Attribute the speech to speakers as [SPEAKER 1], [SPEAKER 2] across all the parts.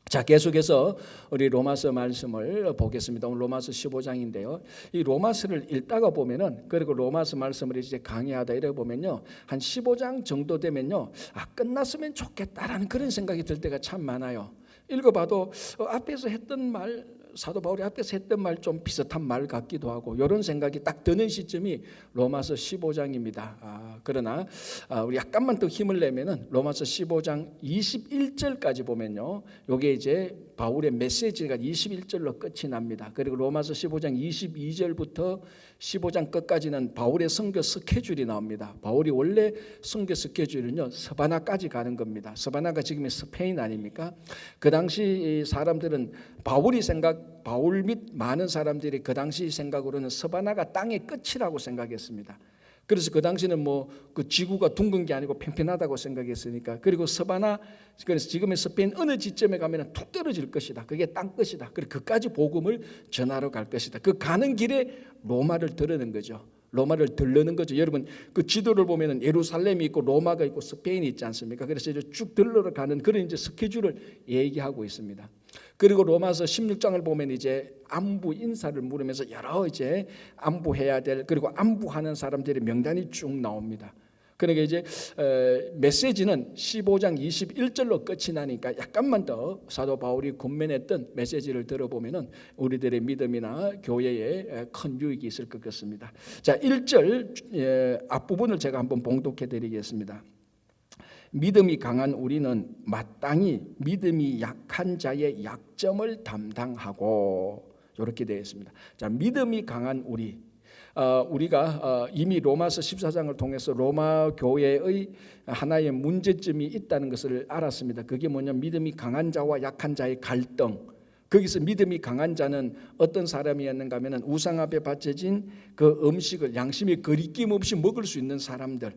[SPEAKER 1] 자, 계속해서 우리 로마서 말씀을 보겠습니다. 오늘 로마서 15장인데요. 이 로마서를 읽다가 보면은, 그리고 로마서 말씀을 이제 강의하다 이래 보면요, 한 15장 정도 되면요, 끝났으면 좋겠다라는 그런 생각이 들 때가 참 많아요. 읽어봐도 앞에서 했던 말, 사도 바울이 앞에서 했던 말 좀 비슷한 말 같기도 하고, 이런 생각이 딱 드는 시점이 로마서 15장입니다. 그러나 우리 약간만 더 힘을 내면은 로마서 15장 21절까지 보면요, 요게 이제 바울의 메시지가 21절로 끝이 납니다. 그리고 로마서 15장 22절부터 15장 끝까지는 바울의 선교 스케줄이 나옵니다. 바울이 원래 선교 스케줄은요, 서바나까지 가는 겁니다. 서바나가 지금의 스페인 아닙니까? 그 당시 사람들은 바울 및 많은 사람들이 그 당시 생각으로는 서바나가 땅의 끝이라고 생각했습니다. 그래서 그 당시는 그 지구가 둥근 게 아니고 평평하다고 생각했으니까, 그리고 서바나, 그래서 지금의 스페인 어느 지점에 가면 툭 떨어질 것이다. 그게 땅 끝이다. 그리고 그까지 복음을 전하러 갈 것이다. 그 가는 길에 로마를 들르는 거죠. 로마를 들르는 거죠. 여러분, 그 지도를 보면은 예루살렘이 있고 로마가 있고 스페인이 있지 않습니까? 그래서 이제 쭉 들러 가는 그런 이제 스케줄을 얘기하고 있습니다. 그리고 로마서 16장을 보면 이제 안부 인사를 물으면서 여러 이제 안부해야 될, 그리고 안부하는 사람들의 명단이 쭉 나옵니다. 그러니까 이제 메시지는 15장 21절로 끝이 나니까 약간만 더 사도 바울이 권면했던 메시지를 들어보면은 우리들의 믿음이나 교회에 큰 유익이 있을 것 같습니다. 자, 1절 앞부분을 제가 한번 봉독해 드리겠습니다. 믿음이 강한 우리는 마땅히 믿음이 약한 자의 약점을 담당하고, 이렇게 되어 있습니다. 자, 믿음이 강한 우리가 이미 로마서 14장을 통해서 로마 교회의 하나의 문제점이 있다는 것을 알았습니다. 그게 뭐냐면 믿음이 강한 자와 약한 자의 갈등. 거기서 믿음이 강한 자는 어떤 사람이었는가 하면 우상 앞에 바쳐진 그 음식을 양심이 거리낌 없이 먹을 수 있는 사람들,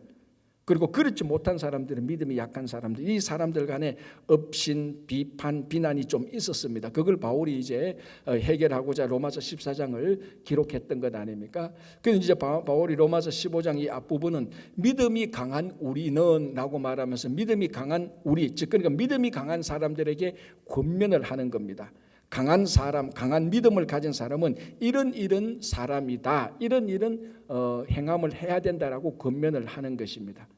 [SPEAKER 1] 그리고 그렇지 못한 사람들은 믿음이 약한 사람들, 이 사람들 간에 업신, 비판, 비난이 좀 있었습니다. 그걸 바울이 이제 해결하고자 로마서 14장을 기록했던 것 아닙니까? 그래서 이제 바울이 로마서 15장 이 앞부분은 믿음이 강한 우리는 라고 말하면서 믿음이 강한 우리, 즉 그러니까 믿음이 강한 사람들에게 권면을 하는 겁니다. 강한 사람, 강한 믿음을 가진 사람은 이런 사람이다, 이런 행함을 해야 된다라고 권면을 하는 것입니다.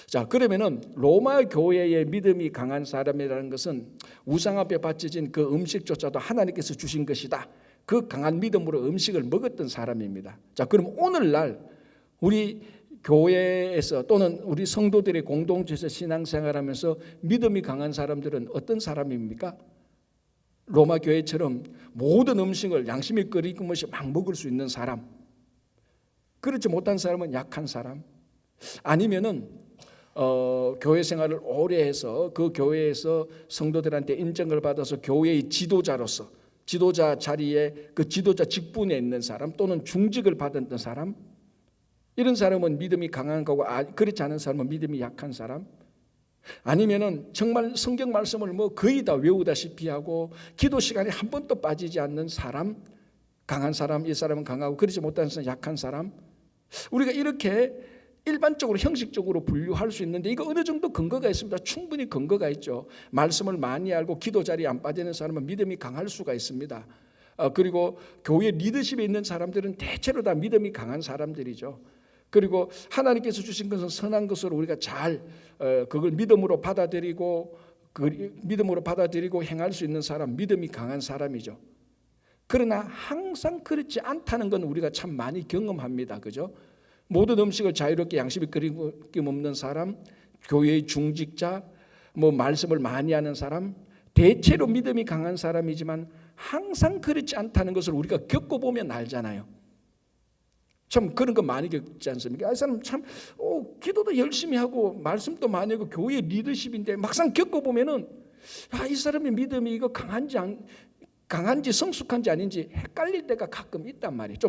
[SPEAKER 1] 자, 그러면은 로마 교회의 믿음이 강한 사람이라는 것은 우상 앞에 바쳐진 그 음식조차도 하나님께서 주신 것이다. 그 강한 믿음으로 음식을 먹었던 사람입니다. 자, 그럼 오늘날 우리 교회에서 또는 우리 성도들의 공동체에서 신앙생활하면서 믿음이 강한 사람들은 어떤 사람입니까? 로마 교회처럼 모든 음식을 양심이 끓이고 것이 막 먹을 수 있는 사람, 그렇지 못한 사람은 약한 사람, 아니면은 교회 생활을 오래 해서 그 교회에서 성도들한테 인정을 받아서 교회의 지도자로서 지도자 자리에 그 지도자 직분에 있는 사람, 또는 중직을 받았던 사람, 이런 사람은 믿음이 강한 거고, 그렇지 않은 사람은 믿음이 약한 사람, 아니면은 정말 성경 말씀을 거의 다 외우다시피 하고 기도 시간에 한 번도 빠지지 않는 사람, 강한 사람, 이 사람은 강하고 그러지 못하는 사람은 약한 사람, 우리가 이렇게 일반적으로 형식적으로 분류할 수 있는데, 이거 어느 정도 근거가 있습니다. 충분히 근거가 있죠. 말씀을 많이 알고 기도 자리에 안 빠지는 사람은 믿음이 강할 수가 있습니다. 그리고 교회 리더십에 있는 사람들은 대체로 다 믿음이 강한 사람들이죠. 그리고 하나님께서 주신 것은 선한 것으로 우리가 잘 그걸 믿음으로 받아들이고 행할 수 있는 사람, 믿음이 강한 사람이죠. 그러나 항상 그렇지 않다는 건 우리가 참 많이 경험합니다. 그죠? 모든 음식을 자유롭게 양심이 거리낌 없는 사람, 교회의 중직자, 말씀을 많이 하는 사람, 대체로 믿음이 강한 사람이지만 항상 그렇지 않다는 것을 우리가 겪어보면 알잖아요. 참 그런 거 많이 겪지 않습니까? 이 사람 참 기도도 열심히 하고 말씀도 많이 하고 교회 리더십인데 막상 겪어보면은 이 사람의 믿음이 이거 강한지 성숙한지 아닌지 헷갈릴 때가 가끔 있단 말이에요.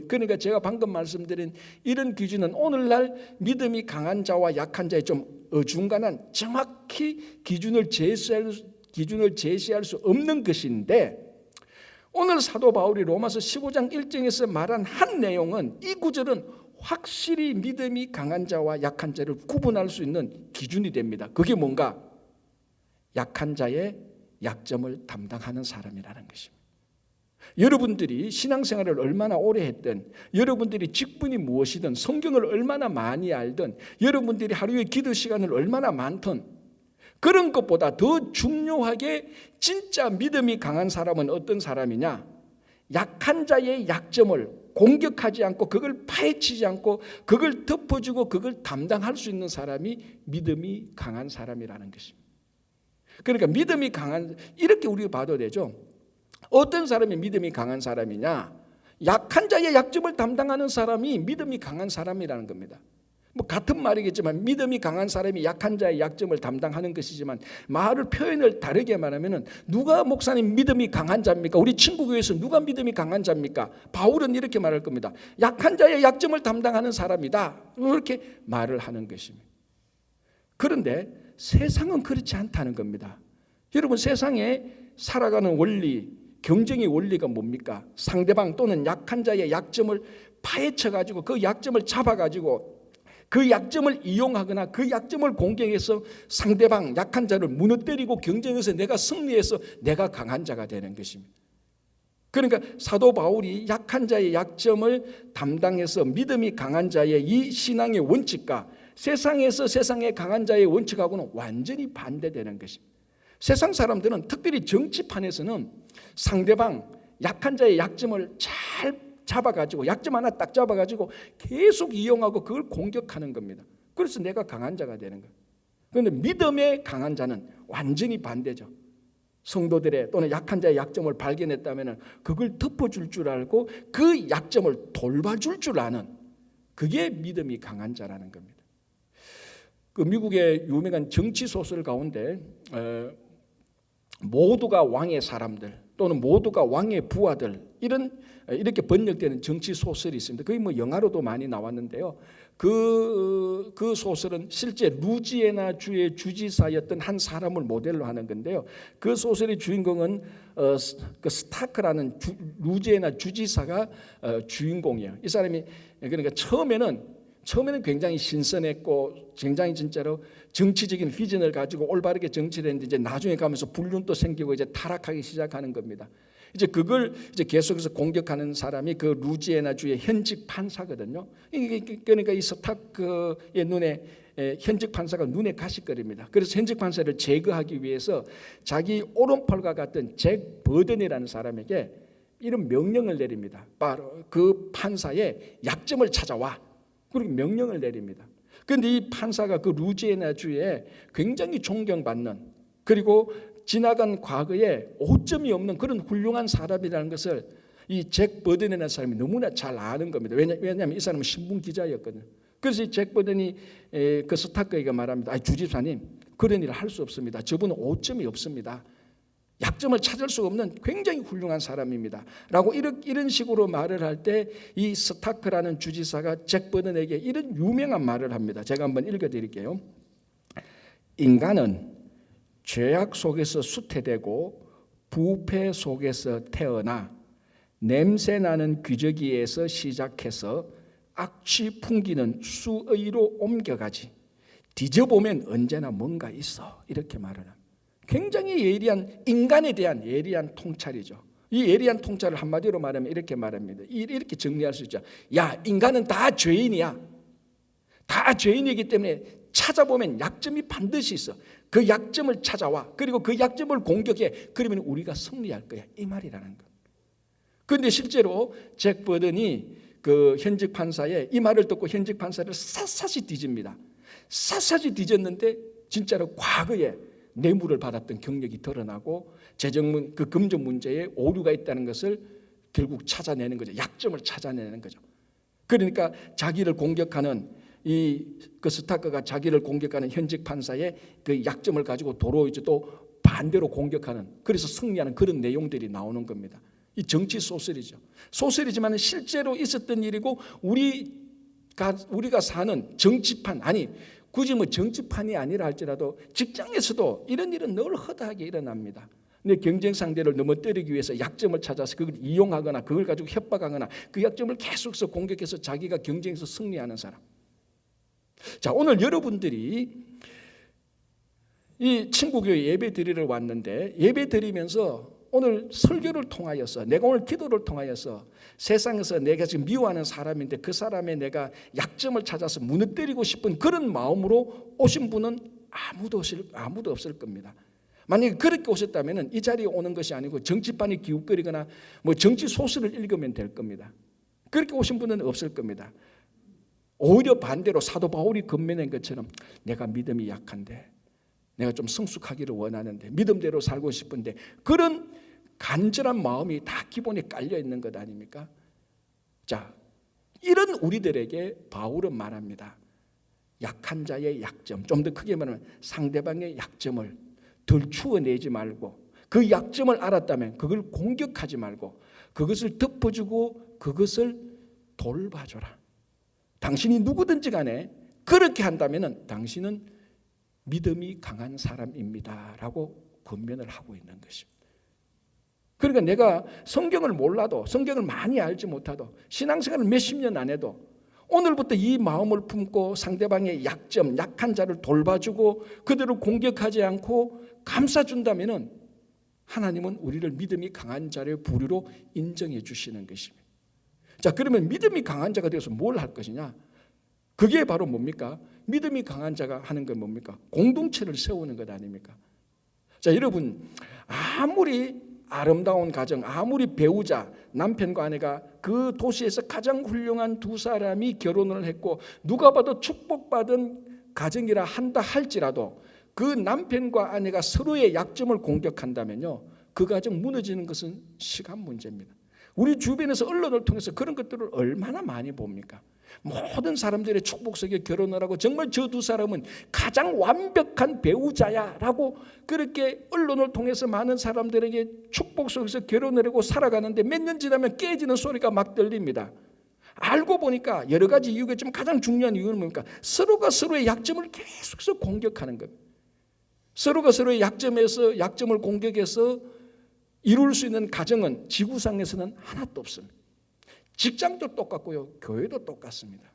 [SPEAKER 1] 그러니까 제가 방금 말씀드린 이런 기준은 오늘날 믿음이 강한 자와 약한 자의 좀 어중간한 정확히 기준을 제시할 수 없는 것인데, 오늘 사도 바울이 로마서 15장 1장에서 말한 한 내용은, 이 구절은 확실히 믿음이 강한 자와 약한 자를 구분할 수 있는 기준이 됩니다. 그게 뭔가? 약한 자의 약점을 담당하는 사람이라는 것입니다. 여러분들이 신앙생활을 얼마나 오래 했든, 여러분들이 직분이 무엇이든, 성경을 얼마나 많이 알든, 여러분들이 하루에 기도 시간을 얼마나 많든, 그런 것보다 더 중요하게 진짜 믿음이 강한 사람은 어떤 사람이냐? 약한 자의 약점을 공격하지 않고, 그걸 파헤치지 않고, 그걸 덮어주고 그걸 담당할 수 있는 사람이 믿음이 강한 사람이라는 것입니다. 그러니까 믿음이 강한, 이렇게 우리가 봐도 되죠. 어떤 사람이 믿음이 강한 사람이냐? 약한 자의 약점을 담당하는 사람이 믿음이 강한 사람이라는 겁니다. 뭐 같은 말이겠지만 믿음이 강한 사람이 약한 자의 약점을 담당하는 것이지만, 말을 표현을 다르게 말하면은, 누가 목사님 믿음이 강한 자입니까? 우리 친구 교회에서 누가 믿음이 강한 자입니까? 바울은 이렇게 말할 겁니다. 약한 자의 약점을 담당하는 사람이다, 이렇게 말을 하는 것입니다. 그런데 세상은 그렇지 않다는 겁니다. 여러분, 세상에 살아가는 원리, 경쟁의 원리가 뭡니까? 상대방 또는 약한 자의 약점을 파헤쳐가지고 그 약점을 잡아가지고 그 약점을 이용하거나 그 약점을 공격해서 상대방 약한 자를 무너뜨리고 경쟁에서 내가 승리해서 내가 강한 자가 되는 것입니다. 그러니까 사도 바울이 약한 자의 약점을 담당해서 믿음이 강한 자의 이 신앙의 원칙과 세상에서 세상의 강한 자의 원칙하고는 완전히 반대되는 것입니다. 세상 사람들은, 특별히 정치판에서는 상대방 약한 자의 약점을 잘 잡아가지고, 약점 하나 딱 잡아가지고 계속 이용하고 그걸 공격하는 겁니다. 그래서 내가 강한 자가 되는 거예요. 그런데 믿음의 강한 자는 완전히 반대죠. 성도들의 또는 약한 자의 약점을 발견했다면 그걸 덮어줄 줄 알고 그 약점을 돌봐줄 줄 아는, 그게 믿음이 강한 자라는 겁니다. 그 미국의 유명한 정치 소설 가운데 모두가 왕의 사람들 또는 모두가 왕의 부하들, 이렇게 번역되는 정치 소설이 있습니다. 거의 뭐 영화로도 많이 나왔는데요. 그 소설은 실제 루지애나 주의 주지사였던 한 사람을 모델로 하는 건데요. 그 소설의 주인공은 그 스타크라는 루지애나 주지사가 주인공이에요. 이 사람이, 그러니까 처음에는 굉장히 신선했고 굉장히 진짜로 정치적인 비전을 가지고 올바르게 정치를 했는데, 이제 나중에 가면서 불륜도 생기고 이제 타락하기 시작하는 겁니다. 이제 그걸 이제 계속해서 공격하는 사람이 그 루지애나 주의 현직 판사거든요. 그러니까 이 스타크의 눈에, 현직 판사가 눈에 가시거립니다. 그래서 현직 판사를 제거하기 위해서 자기 오른팔과 같은 잭 버든이라는 사람에게 이런 명령을 내립니다. 바로 그 판사의 약점을 찾아와, 그렇게 명령을 내립니다. 그런데 이 판사가 그 루지애나 주에 굉장히 존경받는, 그리고 지나간 과거에 오점이 없는 그런 훌륭한 사람이라는 것을 이 잭 버든이라는 사람이 너무나 잘 아는 겁니다. 왜냐하면 이 사람은 신문 기자였거든요. 그래서 이 잭 버든이 그 스타크에게 말합니다. 주집사님, 그런 일을 할 수 없습니다. 저분은 오점이 없습니다. 약점을 찾을 수 없는 굉장히 훌륭한 사람입니다 라고 이런 식으로 말을 할 때, 이 스타크라는 주지사가 잭 버든에게 이런 유명한 말을 합니다. 제가 한번 읽어드릴게요. 인간은 죄악 속에서 수태되고 부패 속에서 태어나 냄새나는 귀저귀에서 시작해서 악취 풍기는 수의로 옮겨가지. 뒤져보면 언제나 뭔가 있어. 이렇게 말을 합니다. 굉장히 예리한, 인간에 대한 예리한 통찰이죠. 이 예리한 통찰을 한마디로 말하면 이렇게 말합니다. 이렇게 정리할 수 있죠. 야, 인간은 다 죄인이야. 다 죄인이기 때문에 찾아보면 약점이 반드시 있어. 그 약점을 찾아와. 그리고 그 약점을 공격해. 그러면 우리가 승리할 거야. 이 말이라는 것. 그런데 실제로 잭 버든이 그 현직 판사의 이 말을 듣고 현직 판사를 샅샅이 뒤집니다. 샅샅이 뒤졌는데 진짜로 과거에 뇌물을 받았던 경력이 드러나고 재정 그 금전 문제에 오류가 있다는 것을 결국 찾아내는 거죠. 약점을 찾아내는 거죠. 그러니까 자기를 공격하는 그 스타크가 자기를 공격하는 현직 판사의 그 약점을 가지고 도로 이제 또 반대로 공격하는, 그래서 승리하는 그런 내용들이 나오는 겁니다. 이 정치 소설이죠. 소설이지만 실제로 있었던 일이고 우리가 사는 정치판, 아니 굳이 뭐 정치판이 아니라 할지라도 직장에서도 이런 일은 늘 허다하게 일어납니다. 근데 경쟁 상대를 넘어뜨리기 위해서 약점을 찾아서 그걸 이용하거나 그걸 가지고 협박하거나 그 약점을 계속해서 공격해서 자기가 경쟁에서 승리하는 사람. 자, 오늘 여러분들이 이 친구교회 예배 드리러 왔는데 예배 드리면서 오늘 설교를 통하여서 내가 오늘 기도를 통하여서 세상에서 내가 지금 미워하는 사람인데 그 사람의 내가 약점을 찾아서 무너뜨리고 싶은 그런 마음으로 오신 분은 아무도 없을 겁니다. 만약에 그렇게 오셨다면 이 자리에 오는 것이 아니고 정치판이 기웃거리거나 뭐 정치 소설을 읽으면 될 겁니다. 그렇게 오신 분은 없을 겁니다. 오히려 반대로 사도 바울이 건면한 것처럼 내가 믿음이 약한데 내가 좀 성숙하기를 원하는데 믿음대로 살고 싶은데 그런 간절한 마음이 다 기본에 깔려 있는 것 아닙니까? 자, 이런 우리들에게 바울은 말합니다. 약한 자의 약점, 좀 더 크게 말하면 상대방의 약점을 들추어내지 말고 그 약점을 알았다면 그걸 공격하지 말고 그것을 덮어주고 그것을 돌봐줘라. 당신이 누구든지 간에 그렇게 한다면 당신은 믿음이 강한 사람입니다 라고 권면을 하고 있는 것입니다. 그러니까 내가 성경을 몰라도 성경을 많이 알지 못하도 신앙생활을 몇십 년 안 해도 오늘부터 이 마음을 품고 상대방의 약점, 약한 자를 돌봐주고 그들을 공격하지 않고 감싸준다면 하나님은 우리를 믿음이 강한 자의 부류로 인정해 주시는 것입니다. 자, 그러면 믿음이 강한 자가 되어서 뭘 할 것이냐? 그게 바로 뭡니까? 믿음이 강한 자가 하는 건 뭡니까? 공동체를 세우는 것 아닙니까? 자, 여러분 아무리 아름다운 가정, 아무리 배우자, 남편과 아내가 그 도시에서 가장 훌륭한 두 사람이 결혼을 했고 누가 봐도 축복받은 가정이라 한다 할지라도 그 남편과 아내가 서로의 약점을 공격한다면요, 그 가정 무너지는 것은 시간 문제입니다. 우리 주변에서 언론을 통해서 그런 것들을 얼마나 많이 봅니까? 모든 사람들의 축복 속에 결혼을 하고 정말 저 두 사람은 가장 완벽한 배우자야라고 그렇게 언론을 통해서 많은 사람들에게 축복 속에서 결혼을 하고 살아가는데 몇 년 지나면 깨지는 소리가 막 들립니다. 알고 보니까 여러 가지 이유겠지만 가장 중요한 이유는 뭡니까? 서로가 서로의 약점을 계속해서 공격하는 겁니다. 서로가 서로의 약점을 공격해서 이룰 수 있는 가정은 지구상에서는 하나도 없습니다. 직장도 똑같고요, 교회도 똑같습니다.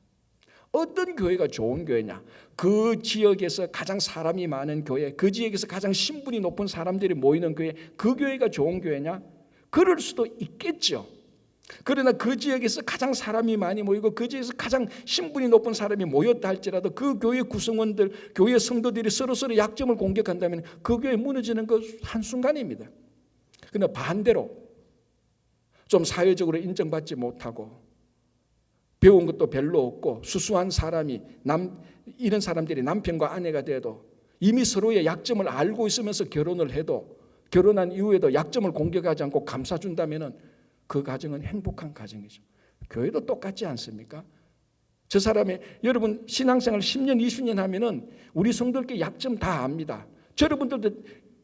[SPEAKER 1] 어떤 교회가 좋은 교회냐? 그 지역에서 가장 사람이 많은 교회, 그 지역에서 가장 신분이 높은 사람들이 모이는 교회, 그 교회가 좋은 교회냐? 그럴 수도 있겠죠. 그러나 그 지역에서 가장 사람이 많이 모이고 그 지역에서 가장 신분이 높은 사람이 모였다 할지라도 그 교회 구성원들, 교회 성도들이 서로서로 약점을 공격한다면 그 교회 무너지는 것 한순간입니다. 그러나 반대로 좀 사회적으로 인정받지 못하고 배운 것도 별로 없고 수수한 사람이 이런 사람들이 남편과 아내가 돼도 이미 서로의 약점을 알고 있으면서 결혼을 해도 결혼한 이후에도 약점을 공격하지 않고 감싸준다면 그 가정은 행복한 가정이죠. 교회도 똑같지 않습니까? 저 사람의 여러분 신앙생활 10년 20년 하면은 우리 성도들께 약점 다 압니다.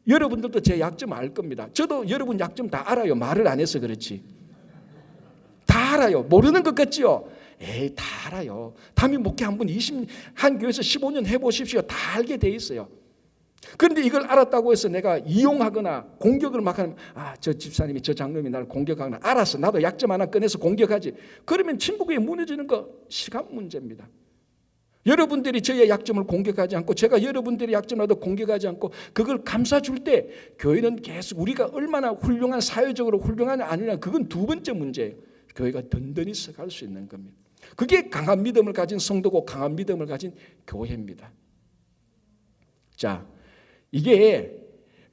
[SPEAKER 1] 여러분들도 제 약점 알 겁니다. 저도 여러분 약점 다 알아요. 말을 안 해서 그렇지. 다 알아요. 모르는 것 같지요? 에이, 다 알아요. 담임 목회 한 분 한 교회에서 15년 해보십시오. 다 알게 돼 있어요. 그런데 이걸 알았다고 해서 내가 이용하거나 공격을 막 하면 저 집사님이 저 장로님이 나를 공격하거나 알았어. 나도 약점 하나 꺼내서 공격하지. 그러면 친구교회 무너지는 거 시간 문제입니다. 여러분들이 저의 약점을 공격하지 않고 제가 여러분들의 약점라도 공격하지 않고 그걸 감싸줄 때 교회는 계속 우리가 얼마나 훌륭한 사회적으로 훌륭한 아니냐 그건 두 번째 문제예요. 교회가 든든히 서갈 수 있는 겁니다. 그게 강한 믿음을 가진 성도고 강한 믿음을 가진 교회입니다. 자, 이게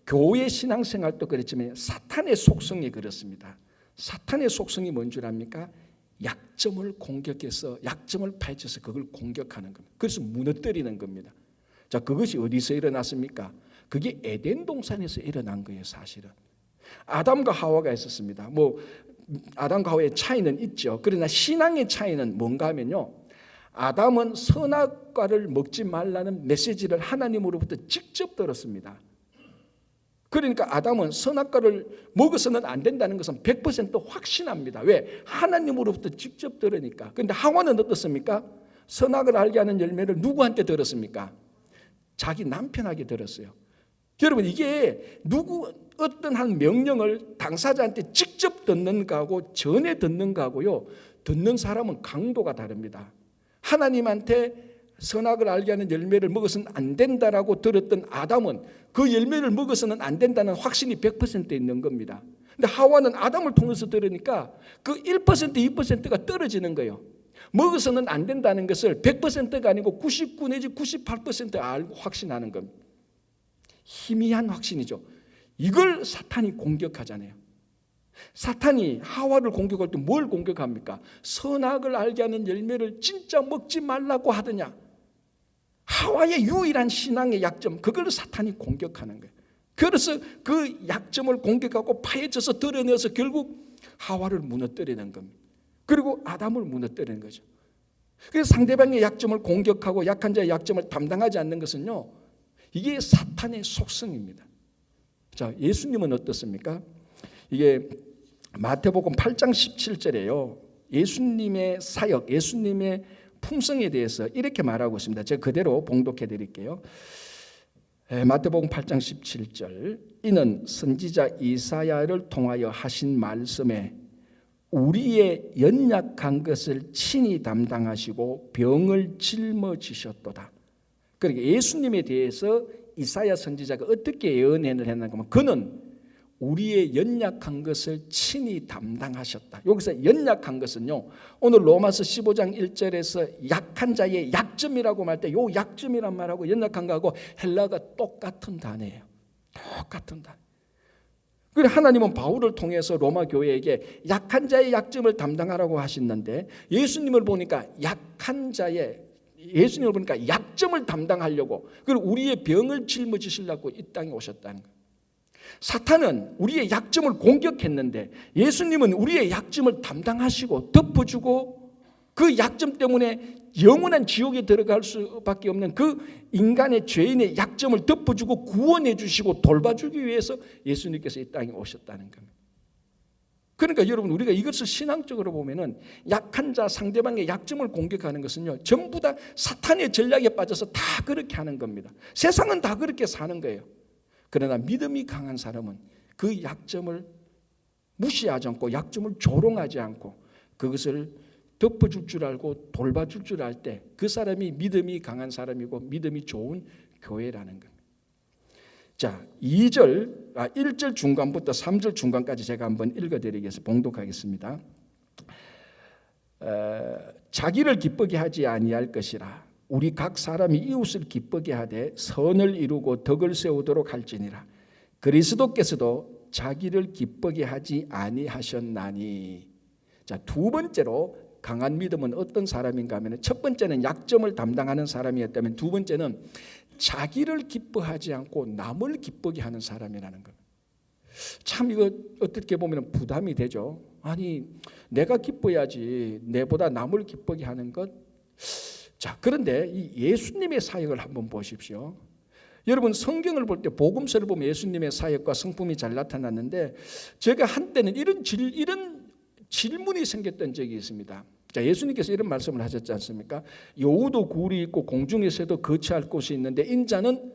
[SPEAKER 1] 교회 신앙생활도 그렇지만 사탄의 속성이 그렇습니다. 사탄의 속성이 뭔 줄 압니까? 약점을 공격해서 약점을 파헤쳐서 그걸 공격하는 겁니다. 그래서 무너뜨리는 겁니다. 자, 그것이 어디서 일어났습니까? 그게 에덴 동산에서 일어난 거예요, 사실은. 아담과 하와가 있었습니다. 아담과 하와의 차이는 있죠. 그러나 신앙의 차이는 뭔가 하면요, 아담은 선악과를 먹지 말라는 메시지를 하나님으로부터 직접 들었습니다. 그러니까 아담은 선악과를 먹어서는 안 된다는 것은 100% 확신합니다. 왜? 하나님으로부터 직접 들으니까. 그런데 하와는 어떻습니까? 선악을 알게 하는 열매를 누구한테 들었습니까? 자기 남편에게 들었어요. 여러분, 이게 어떤 한 명령을 당사자한테 직접 듣는 거하고 전에 듣는 거하고요, 듣는 사람은 강도가 다릅니다. 하나님한테 선악을 알게 하는 열매를 먹어서는 안 된다라고 들었던 아담은 그 열매를 먹어서는 안 된다는 확신이 100% 있는 겁니다. 근데 하와는 아담을 통해서 들으니까 그 1%, 2%가 떨어지는 거예요. 먹어서는 안 된다는 것을 100%가 아니고 99 내지 98% 알고 확신하는 겁니다. 희미한 확신이죠. 이걸 사탄이 공격하잖아요. 사탄이 하와를 공격할 때 뭘 공격합니까? 선악을 알게 하는 열매를 진짜 먹지 말라고 하더냐. 하와의 유일한 신앙의 약점, 그걸 사탄이 공격하는 거예요. 그래서 그 약점을 공격하고 파헤쳐서 드러내서 결국 하와를 무너뜨리는 겁니다. 그리고 아담을 무너뜨리는 거죠. 그래서 상대방의 약점을 공격하고 약한 자의 약점을 담당하지 않는 것은요, 이게 사탄의 속성입니다. 자, 예수님은 어떻습니까? 이게 마태복음 8장 17절에요. 예수님의 사역, 예수님의 품성에 대해서 이렇게 말하고 있습니다. 제가 그대로 봉독해 드릴게요. 마태복음 8장 17절. 이는 선지자 이사야를 통하여 하신 말씀에 우리의 연약한 것을 친히 담당하시고 병을 짊어지셨도다. 그러니까 예수님에 대해서 이사야 선지자가 어떻게 예언을 했는가 하면 그는 우리의 연약한 것을 친히 담당하셨다. 여기서 연약한 것은요, 오늘 로마서 15장 1절에서 약한 자의 약점이라고 말 때 요 약점이란 말하고 연약한 거하고 헬라가 똑같은 단어예요. 똑같은 단어. 그리고 하나님은 바울을 통해서 로마 교회에게 약한 자의 약점을 담당하라고 하셨는데 예수님을 보니까 예수님을 보니까 약점을 담당하려고, 그리고 우리의 병을 짊어지시려고 이 땅에 오셨다는 거예요. 사탄은 우리의 약점을 공격했는데 예수님은 우리의 약점을 담당하시고 덮어주고 그 약점 때문에 영원한 지옥에 들어갈 수밖에 없는 그 인간의 죄인의 약점을 덮어주고 구원해 주시고 돌봐주기 위해서 예수님께서 이 땅에 오셨다는 겁니다. 그러니까 여러분, 우리가 이것을 신앙적으로 보면은 약한 자, 상대방의 약점을 공격하는 것은요, 전부 다 사탄의 전략에 빠져서 다 그렇게 하는 겁니다. 세상은 다 그렇게 사는 거예요. 그러나 믿음이 강한 사람은 그 약점을 무시하지 않고 약점을 조롱하지 않고 그것을 덮어줄 줄 알고 돌봐줄 줄 알 때 그 사람이 믿음이 강한 사람이고 믿음이 좋은 교회라는 겁니다. 자, 1절 중간부터 3절 중간까지 제가 한번 읽어드리겠습니다. 봉독하겠습니다. 자기를 기쁘게 하지 아니할 것이라. 우리 각 사람이 이웃을 기쁘게 하되 선을 이루고 덕을 세우도록 할지니라. 그리스도께서도 자기를 기쁘게 하지 아니하셨나니. 자, 두 번째로 강한 믿음은 어떤 사람인가 하면, 첫 번째는 약점을 담당하는 사람이었다면 두 번째는 자기를 기뻐하지 않고 남을 기쁘게 하는 사람이라는 것. 참 이거 어떻게 보면 부담이 되죠. 아니, 내가 기뻐야지 내보다 남을 기쁘게 하는 것. 자, 그런데 이 예수님의 사역을 한번 보십시오. 여러분, 성경을 볼 때 복음서를 보면 예수님의 사역과 성품이 잘 나타났는데 제가 한때는 이런 질문이 생겼던 적이 있습니다. 자, 예수님께서 이런 말씀을 하셨지 않습니까? 여우도 굴이 있고 공중에 새도 거처할 곳이 있는데 인자는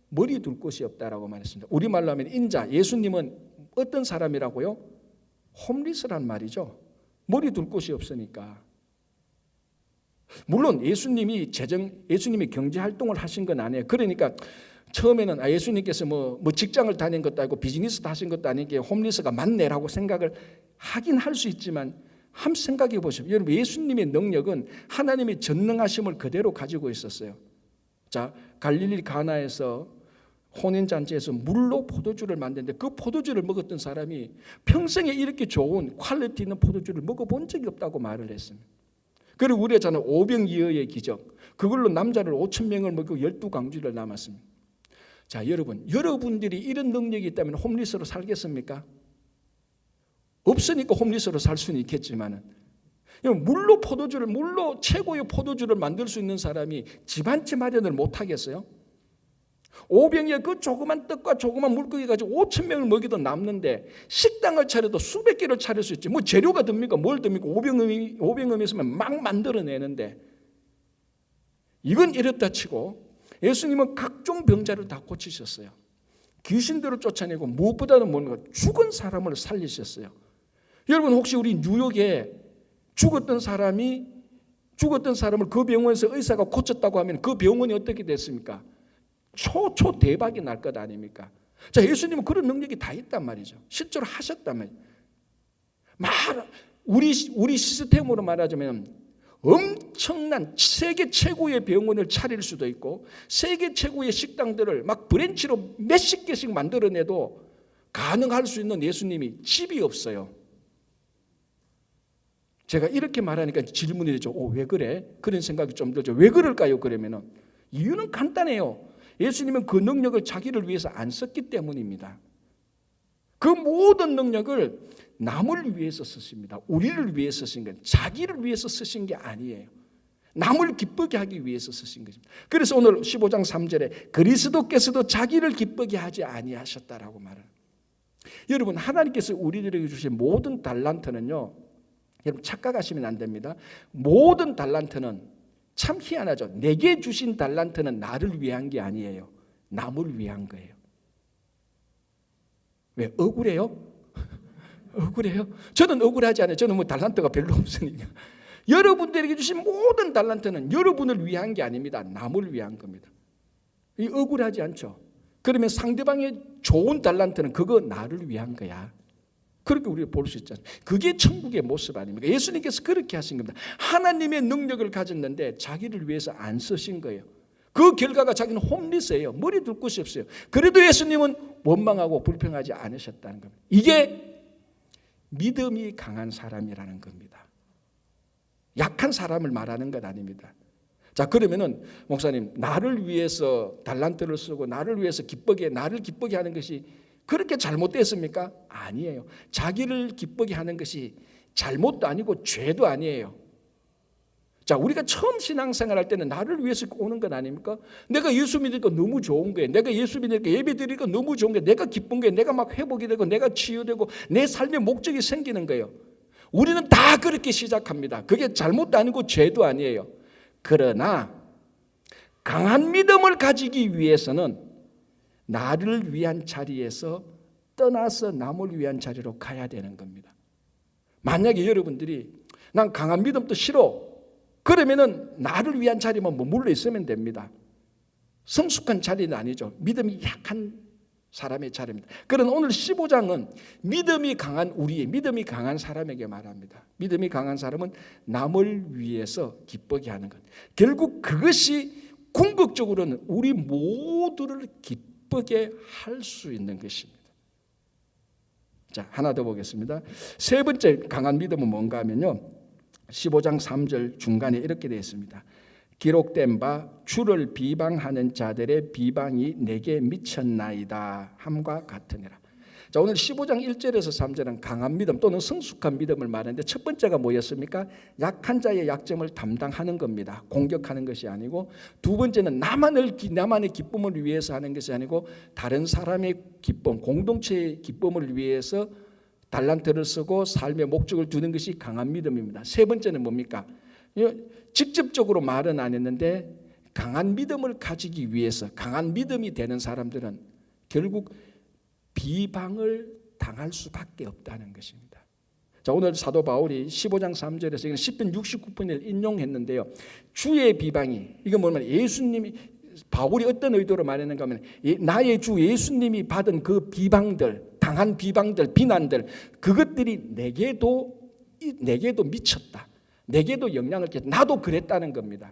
[SPEAKER 1] 머리 둘 곳이 없다라고 말했습니다. 우리말로 하면 인자, 예수님은 어떤 사람이라고요? 홈리스란 말이죠. 머리 둘 곳이 없으니까. 물론 예수님이 경제 활동을 하신 건 아니에요. 그러니까 처음에는 예수님께서 뭐 직장을 다닌 것도 아니고 비즈니스 하신 것도 아니게 홈리스가 맞네라고 생각을 하긴 할 수 있지만 한번 생각해 보십시오. 여러분, 예수님의 능력은 하나님의 전능하심을 그대로 가지고 있었어요. 자, 갈릴리 가나에서 혼인잔치에서 물로 포도주를 만드는데 그 포도주를 먹었던 사람이 평생에 이렇게 좋은 퀄리티 있는 포도주를 먹어본 적이 없다고 말을 했습니다. 그리고 우리가 저는 오병이어의 기적, 그걸로 남자를 5,000명을 먹이고 12강주를 남았습니다. 자, 여러분들이 이런 능력이 있다면 홈리스로 살겠습니까? 없으니까 홈리스로 살 수는 있겠지만은, 물로 최고의 포도주를 만들 수 있는 사람이 집 한 채 마련을 못 하겠어요? 오병이어 그 조그만 떡과 조그만 물고기 가지고 5,000명을 먹이도 남는데 식당을 차려도 수백 개를 차릴 수 있지. 뭐 재료가 듭니까? 뭘 듭니까? 오병음이 있으면 막 만들어내는데, 이건 이렇다 치고 예수님은 각종 병자를 다 고치셨어요. 귀신들을 쫓아내고 무엇보다는 뭔가 죽은 사람을 살리셨어요. 여러분, 혹시 우리 뉴욕에 죽었던 사람이 죽었던 사람을 그 병원에서 의사가 고쳤다고 하면 그 병원이 어떻게 됐습니까? 대박이 날 것 아닙니까? 자, 예수님은 그런 능력이 다 있단 말이죠. 실제로 하셨단 말이죠. 우리 시스템으로 말하자면 엄청난 세계 최고의 병원을 차릴 수도 있고 세계 최고의 식당들을 막 브랜치로 몇십 개씩 만들어내도 가능할 수 있는 예수님이 집이 없어요. 제가 이렇게 말하니까 질문이 되죠. 왜 그래? 그런 생각이 좀 들죠. 왜 그럴까요? 그러면은 이유는 간단해요. 예수님은 그 능력을 자기를 위해서 안 썼기 때문입니다. 그 모든 능력을 남을 위해서 쓰십니다. 우리를 위해서 쓰신 건 자기를 위해서 쓰신 게 아니에요. 남을 기쁘게 하기 위해서 쓰신 것입니다. 그래서 오늘 15장 3절에 그리스도께서도 자기를 기쁘게 하지 아니하셨다라고 말합니다. 여러분, 하나님께서 우리들에게 주신 모든 달란트는요, 여러분 착각하시면 안 됩니다. 모든 달란트는 참 희한하죠. 내게 주신 달란트는 나를 위한 게 아니에요. 남을 위한 거예요. 왜? 억울해요? 억울해요? 저는 억울하지 않아요. 저는 달란트가 별로 없으니까. 여러분들에게 주신 모든 달란트는 여러분을 위한 게 아닙니다. 남을 위한 겁니다. 이 억울하지 않죠? 그러면 상대방의 좋은 달란트는 그거 나를 위한 거야. 그렇게 우리가 볼 수 있잖아요. 그게 천국의 모습 아닙니까? 예수님께서 그렇게 하신 겁니다. 하나님의 능력을 가졌는데 자기를 위해서 안 쓰신 거예요. 그 결과가 자기는 홈리스예요. 머리 둘 곳이 없어요. 그래도 예수님은 원망하고 불평하지 않으셨다는 겁니다. 이게 믿음이 강한 사람이라는 겁니다. 약한 사람을 말하는 것 아닙니다. 자, 그러면은 목사님, 나를 위해서 달란트를 쓰고 나를 위해서 나를 기쁘게 하는 것이 그렇게 잘못됐습니까? 아니에요. 자기를 기쁘게 하는 것이 잘못도 아니고 죄도 아니에요. 자, 우리가 처음 신앙생활 할 때는 나를 위해서 오는 건 아닙니까? 내가 예수 믿으니까 너무 좋은 거예요. 내가 예수 믿으니까 예배 드리니까 너무 좋은 거예요. 내가 기쁜 거예요. 내가 막 회복이 되고 내가 치유되고 내 삶의 목적이 생기는 거예요. 우리는 다 그렇게 시작합니다. 그게 잘못도 아니고 죄도 아니에요. 그러나 강한 믿음을 가지기 위해서는 나를 위한 자리에서 떠나서 남을 위한 자리로 가야 되는 겁니다. 만약에 여러분들이 난 강한 믿음도 싫어, 그러면은 나를 위한 자리만 머물러 있으면 됩니다. 성숙한 자리는 아니죠. 믿음이 약한 사람의 자리입니다. 그러나 오늘 15장은 믿음이 강한 믿음이 강한 사람에게 말합니다. 믿음이 강한 사람은 남을 위해서 기쁘게 하는 것. 결국 그것이 궁극적으로는 우리 모두를 기쁘게 할 수 있는 것입니다. 자, 하나 더 보겠습니다. 세 번째 강한 믿음은 뭔가 하면요, 15장 3절 중간에 이렇게 되어 있습니다. 기록된 바 주를 비방하는 자들의 비방이 내게 미쳤나이다 함과 같으니라. 자, 오늘 15장 1절에서 3절은 강한 믿음 또는 성숙한 믿음을 말하는데 첫 번째가 뭐였습니까? 약한 자의 약점을 담당하는 겁니다. 공격하는 것이 아니고, 두 번째는 나만의 기쁨을 위해서 하는 것이 아니고 다른 사람의 기쁨, 공동체의 기쁨을 위해서 달란트를 쓰고 삶의 목적을 두는 것이 강한 믿음입니다. 세 번째는 뭡니까? 직접적으로 말은 안 했는데 강한 믿음을 가지기 위해서 강한 믿음이 되는 사람들은 결국 비방을 당할 수밖에 없다는 것입니다. 자, 오늘 사도 바울이 15장 3절에서 시편 69편을 인용했는데요. 주의 비방이, 이건 뭐냐면 예수님이, 바울이 어떤 의도로 말했는가 하면 나의 주 예수님이 받은 그 비방들, 당한 비방들, 비난들, 그것들이 내게도 미쳤다. 내게도 영향을 끼쳤다. 나도 그랬다는 겁니다.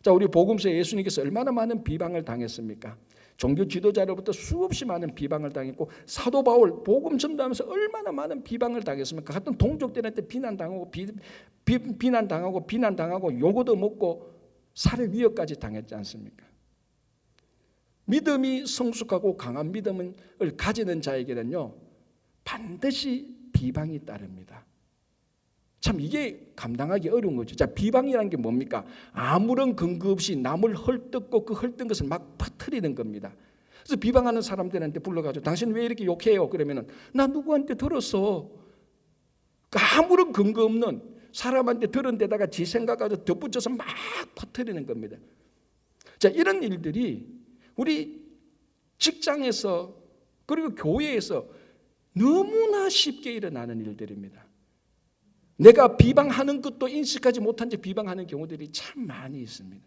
[SPEAKER 1] 자, 우리 복음서에 예수님께서 얼마나 많은 비방을 당했습니까? 종교 지도자로부터 수없이 많은 비방을 당했고, 사도 바울 복음 전도하면서 얼마나 많은 비방을 당했습니까? 같은 동족들한테 비난당하고 비난당하고 요거도 먹고 살해 위협까지 당했지 않습니까? 믿음이 성숙하고 강한 믿음을 가지는 자에게는요, 반드시 비방이 따릅니다. 참 이게 감당하기 어려운 거죠. 자, 비방이라는 게 뭡니까? 아무런 근거 없이 남을 헐뜯고 그 헐뜬 것을 막 퍼뜨리는 겁니다. 그래서 비방하는 사람들한테 불러가지고 당신 왜 이렇게 욕해요? 그러면은 나 누구한테 들었어. 아무런 근거 없는 사람한테 들은 데다가 지 생각 가지고 덧붙여서 막 퍼뜨리는 겁니다. 자, 이런 일들이 우리 직장에서 그리고 교회에서 너무나 쉽게 일어나는 일들입니다. 내가 비방하는 것도 인식하지 못한 채 비방하는 경우들이 참 많이 있습니다.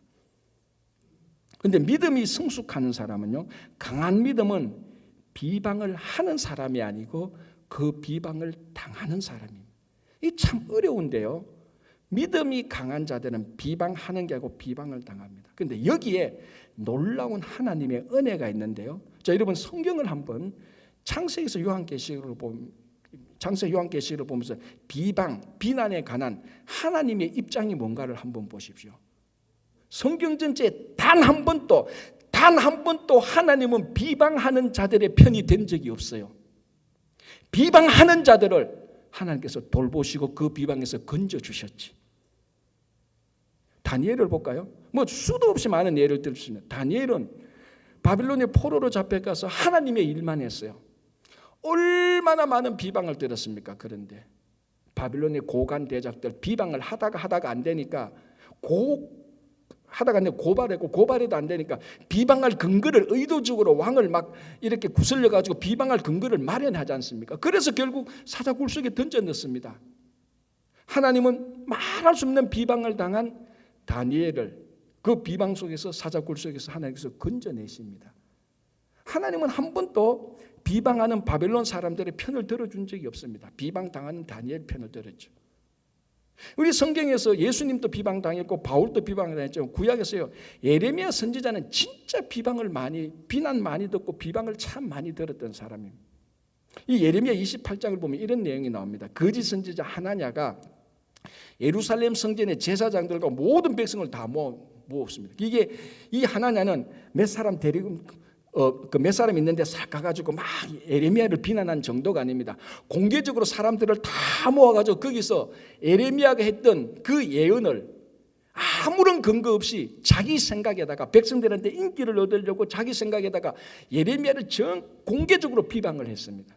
[SPEAKER 1] 그런데 믿음이 성숙하는 사람은요, 강한 믿음은 비방을 하는 사람이 아니고 그 비방을 당하는 사람입니다. 이 참 어려운데요. 믿음이 강한 자들은 비방하는 게 아니고 비방을 당합니다. 그런데 여기에 놀라운 하나님의 은혜가 있는데요. 자, 여러분 성경을 한번 창세기에서 요한계시록을 보면서 비난에 관한 하나님의 입장이 뭔가를 한번 보십시오. 성경 전체에 단 한 번도 하나님은 비방하는 자들의 편이 된 적이 없어요. 비방하는 자들을 하나님께서 돌보시고 그 비방에서 건져주셨지. 다니엘을 볼까요? 수도 없이 많은 예를 들 수 있는 다니엘은 바빌론의 포로로 잡혀가서 하나님의 일만 했어요. 얼마나 많은 비방을 들었습니까? 그런데 바빌론의 고관 대작들 비방을 하다가 안 되니까 고발했고 고발해도 안 되니까 비방할 근거를 의도적으로 왕을 막 이렇게 구슬려 가지고 비방할 근거를 마련하지 않습니까? 그래서 결국 사자굴 속에 던져 넣습니다. 하나님은 말할 수 없는 비방을 당한 다니엘을 그 비방 속에서 사자굴 속에서 하나님께서 건져내십니다. 하나님은 한 번도 비방하는 바벨론 사람들의 편을 들어준 적이 없습니다. 비방당하는 다니엘 편을 들었죠. 우리 성경에서 예수님도 비방당했고 바울도 비방당했죠. 구약에서요, 예레미야 선지자는 진짜 비난 많이 듣고 비방을 참 많이 들었던 사람입니다. 이 예레미야 28장을 보면 이런 내용이 나옵니다. 거짓 선지자 하나냐가 예루살렘 성전의 제사장들과 모든 백성을 다 모았습니다. 이게 이 하나냐는 몇 사람 데리고 몇 사람 있는데 싹 가가지고 막 예레미야를 비난한 정도가 아닙니다. 공개적으로 사람들을 다 모아가지고 거기서 예레미야가 했던 그 예언을 아무런 근거 없이 자기 생각에다가 백성들한테 인기를 얻으려고 자기 생각에다가 예레미야를 공개적으로 비방을 했습니다.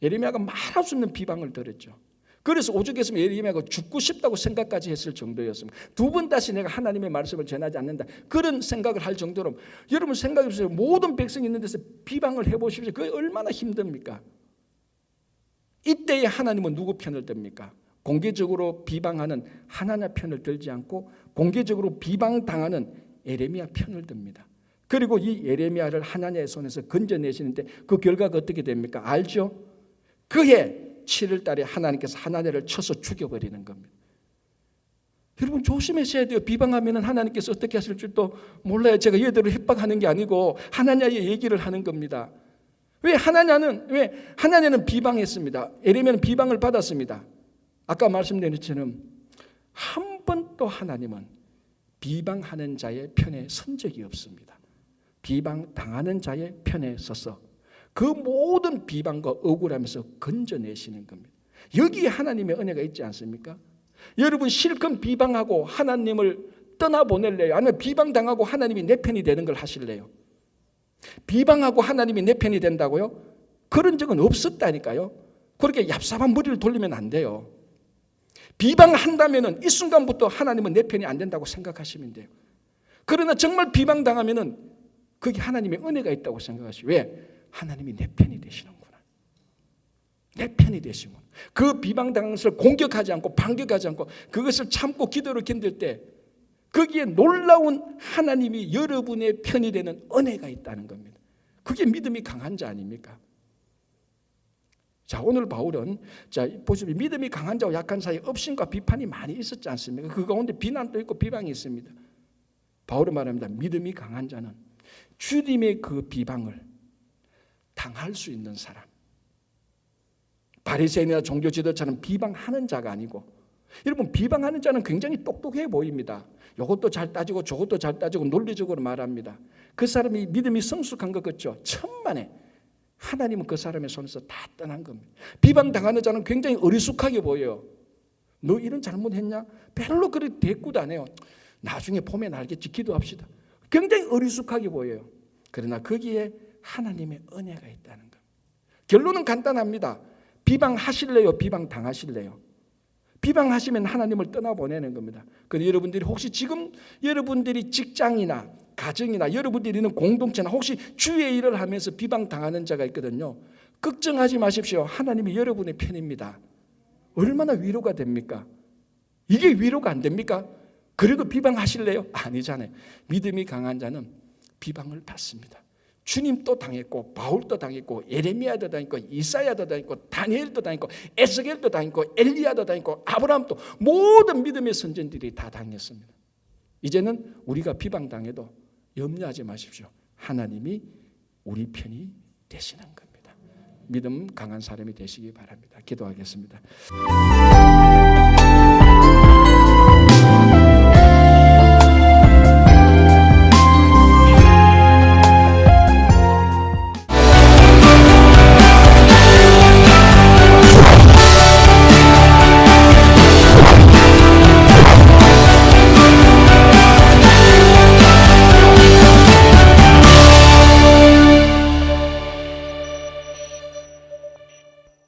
[SPEAKER 1] 예레미야가 말할 수 없는 비방을 들었죠. 그래서 오죽했으면 예레미야가 죽고 싶다고 생각까지 했을 정도였습니다. 두 번 다시 내가 하나님의 말씀을 전하지 않는다, 그런 생각을 할 정도로, 여러분 생각해 보세요. 모든 백성이 있는 데서 비방을 해보십시오. 그게 얼마나 힘듭니까? 이때에 하나님은 누구 편을 듭니까? 공개적으로 비방하는 하나냐 편을 들지 않고 공개적으로 비방당하는 예레미야 편을 듭니다. 그리고 이 예레미야를 하나냐의 손에서 건져내시는데 그 결과가 어떻게 됩니까? 알죠? 그해 7월 달에 하나님께서 하나냐를 쳐서 죽여버리는 겁니다. 여러분 조심하셔야 돼요. 비방하면 하나님께서 어떻게 하실 줄도 몰라요. 제가 얘들을 협박하는 게 아니고 하나냐의 얘기를 하는 겁니다. 왜 하나냐는 비방했습니다. 예레미야는 비방을 받았습니다. 아까 말씀드린 것처럼 한 번도 하나님은 비방하는 자의 편에 선 적이 없습니다. 비방당하는 자의 편에 서서 그 모든 비방과 억울함에서 건져내시는 겁니다. 여기에 하나님의 은혜가 있지 않습니까? 여러분 실컷 비방하고 하나님을 떠나보낼래요? 아니면 비방당하고 하나님이 내 편이 되는 걸 하실래요? 비방하고 하나님이 내 편이 된다고요? 그런 적은 없었다니까요. 그렇게 얍삽한 머리를 돌리면 안 돼요. 비방한다면 이 순간부터 하나님은 내 편이 안 된다고 생각하시면 돼요. 그러나 정말 비방당하면 거기 하나님의 은혜가 있다고 생각하시죠. 왜? 하나님이 내 편이 되시는구나. 내 편이 되시구나. 그 비방당한 것을 공격하지 않고 반격하지 않고 그것을 참고 기도로 견딜 때 거기에 놀라운 하나님이 여러분의 편이 되는 은혜가 있다는 겁니다. 그게 믿음이 강한 자 아닙니까? 자, 오늘 바울은 보시면 믿음이 강한 자와 약한 사이에 업신과 비판이 많이 있었지 않습니까? 그 가운데 비난도 있고 비방이 있습니다. 바울은 말합니다. 믿음이 강한 자는 주님의 그 비방을 당할 수 있는 사람. 바리새인이나 종교 지도자는 비방하는 자가 아니고, 여러분 비방하는 자는 굉장히 똑똑해 보입니다. 이것도 잘 따지고 저것도 잘 따지고 논리적으로 말합니다. 그 사람이 믿음이 성숙한 것 같죠? 천만에 하나님은 그 사람의 손에서 다 떠난 겁니다. 비방당하는 자는 굉장히 어리숙하게 보여요. 너 이런 잘못했냐? 별로 그렇게 대꾸도 안 해요. 나중에 보면 알겠지, 기도합시다. 굉장히 어리숙하게 보여요. 그러나 거기에 하나님의 은혜가 있다는 겁니다. 결론은 간단합니다. 비방하실래요? 비방당하실래요? 비방하시면 하나님을 떠나보내는 겁니다. 그런데 여러분들이 혹시 지금 여러분들이 직장이나 가정이나 여러분들이 있는 공동체나 혹시 주의 일을 하면서 비방당하는 자가 있거든요. 걱정하지 마십시오. 하나님이 여러분의 편입니다. 얼마나 위로가 됩니까? 이게 위로가 안 됩니까? 그리고 비방하실래요? 아니잖아요. 믿음이 강한 자는 비방을 받습니다. 주님도 당했고 바울도 당했고 예레미야도 당했고 이사야도 당했고 다니엘도 당했고 에스겔도 당했고 엘리야도 당했고 아브라함도 모든 믿음의 선전들이 다 당했습니다. 이제는 우리가 비방당해도 염려하지 마십시오. 하나님이 우리 편이 되시는 겁니다. 믿음 강한 사람이 되시기 바랍니다. 기도하겠습니다.